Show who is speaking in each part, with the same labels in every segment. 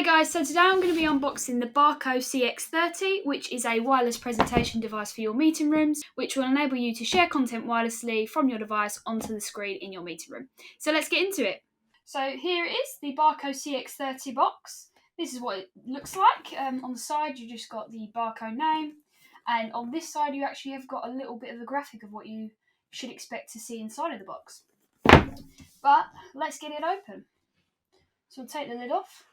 Speaker 1: Hey guys, so today I'm going to be unboxing the Barco CX30, which is a wireless presentation device for your meeting rooms, which will enable you to share content wirelessly from your device onto the screen in your meeting room. So let's get into it. So here it is, the Barco CX30 box. This is what it looks like. On the side you just got the Barco name, and on this side you actually have got a little bit of a graphic of what you should expect to see inside of the box. But let's get it open. So we'll take the lid off.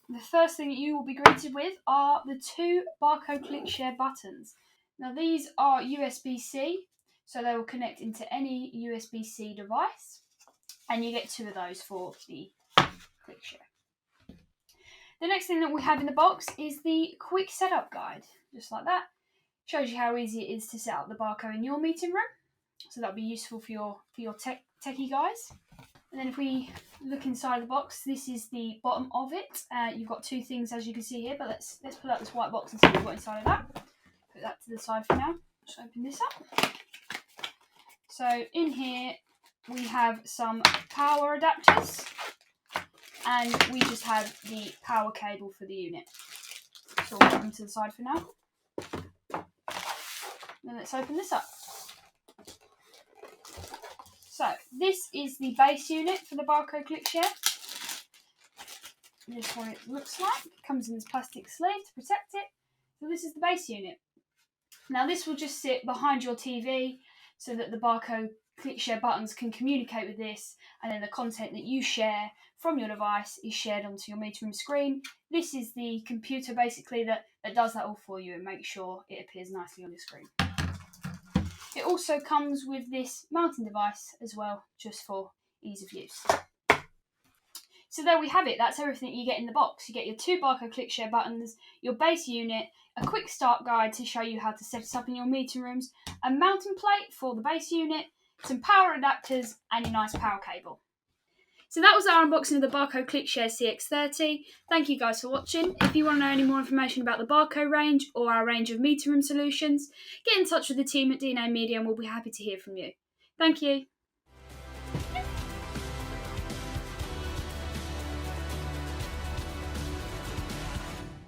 Speaker 1: The first thing that you will be greeted with are the two Barco ClickShare buttons. Now these are USB-C, so they will connect into any USB-C device, and you get two of those for the ClickShare. The next thing that we have in the box is the quick setup guide, just like that. Shows you how easy it is to set up the Barco in your meeting room, so that'll be useful for your techie guys. And then if we look inside the box, this is the bottom of it. You've got two things, as you can see here, but let's pull out this white box and see what we've got inside of that. Put that to the side for now. Just open this up. So in here we have some power adapters, and we just have the power cable for the unit. So we'll put them to the side for now. Then let's open this up. So this is the base unit for the Barco ClickShare. This is what it looks like. It comes in this plastic sleeve to protect it. So this is the base unit. Now this will just sit behind your TV so that the Barco ClickShare buttons can communicate with this, and then the content that you share from your device is shared onto your meeting room screen. This is the computer basically that does that all for you and makes sure it appears nicely on your screen. It also comes with this mounting device as well, just for ease of use. So there we have it. That's everything you get in the box. You get your two Barco ClickShare buttons, your base unit, a quick start guide to show you how to set it up in your meeting rooms, a mounting plate for the base unit, some power adapters, and a nice power cable. So that was our unboxing of the Barco ClickShare CX30. Thank you guys for watching. If you want to know any more information about the Barco range or our range of meeting room solutions, get in touch with the team at DNA Media and we'll be happy to hear from you. Thank you.